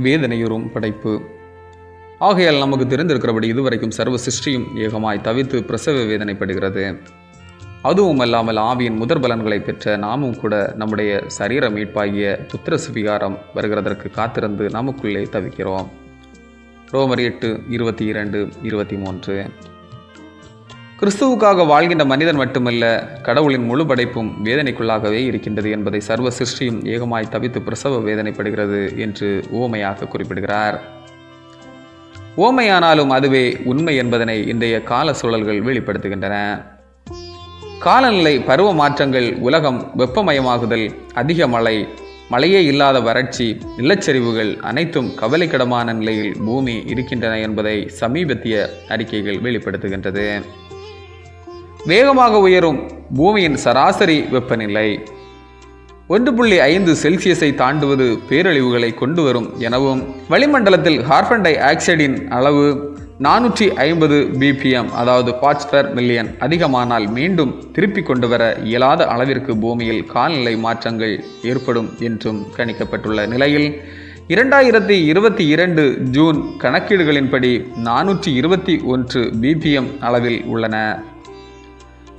வேதனையுறும் படைப்பு. ஆகையால் நமக்கு தெரிந்திருக்கிறபடி இதுவரைக்கும் சர்வ சிருஷ்டியும் ஏகமாய் தவித்து பிரசவ வேதனைப்படுகிறது. அதுவும் அல்லாமல் ஆவியின் முதற் பலன்களை பெற்ற நாமும் கூட நம்முடைய சரீர மீட்பாகிய புத்திர சுவிகாரம் வருகிறதற்கு காத்திருந்து நமக்குள்ளே தவிக்கிறோம். ரோமர் 8:22-23. கிறிஸ்துவுக்காக வாழ்கின்ற மனிதன் மட்டுமல்ல, கடவுளின் முழு படைப்பும் வேதனைக்குள்ளாகவே இருக்கின்றது என்பதை சர்வ சிருஷ்டியும் ஏகமாய் தவித்து பிரசவ வேதனைப்படுகிறது என்று உவமையாக குறிப்பிடுகிறார். உவமையானாலும் அதுவே உண்மை என்பதனை இன்றைய கால சூழல்கள் வெளிப்படுத்துகின்றன. காலநிலை பருவ மாற்றங்கள், உலகம் வெப்பமயமாகுதல், அதிக மழை, மழையே இல்லாத வறட்சி, நிலச்சரிவுகள் அனைத்தும் கவலைக்கிடமான நிலையில் பூமி இருக்கின்றன என்பதை சமீபத்திய அறிக்கைகள் வெளிப்படுத்துகின்றது. வேகமாக உயரும் பூமியின் சராசரி வெப்பநிலை 1.5 செல்சியஸை தாண்டுவது பேரழிவுகளை கொண்டு வரும் எனவும், வளிமண்டலத்தில் கார்பன் டை ஆக்சைடின் அளவு 450 ppm அதாவது பார்ட்ஸ் பெர் மில்லியன் அதிகமானால் மீண்டும் திருப்பி கொண்டு வர இயலாத அளவிற்கு பூமியில் காலநிலை மாற்றங்கள் ஏற்படும் என்றும் கணிக்கப்பட்டுள்ள நிலையில் 2022 ஜூன் கணக்கீடுகளின்படி 421 ppm அளவில் உள்ளன.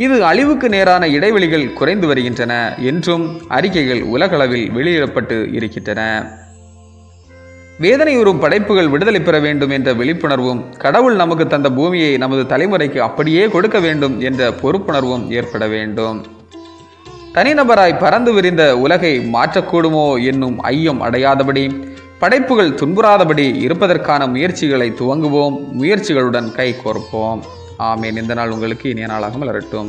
இது அழிவுக்கு நேரான இடைவெளிகள் குறைந்து வருகின்றன என்றும் அறிக்கைகள் உலகளவில் வெளியிடப்பட்டு இருக்கின்றன. வேதனையுறும் படைப்புகள் விடுதலை பெற வேண்டும் என்ற விழிப்புணர்வும், கடவுள் நமக்கு தந்த பூமியை நமது தலைமுறைக்கு அப்படியே கொடுக்க வேண்டும் என்ற பொறுப்புணர்வும் ஏற்பட வேண்டும். தனிநபராய் பறந்து விரிந்த உலகை மாற்றக்கூடுமோ என்னும் ஐயம் அடையாதபடி, படைப்புகள் துன்புறாதபடி இருப்பதற்கான முயற்சிகளை துவங்குவோம், முயற்சிகளுடன் கை கோர்ப்போம். ஆமேன். இந்த நாள் உங்களுக்கு இனிய நாளாக மலரட்டும்.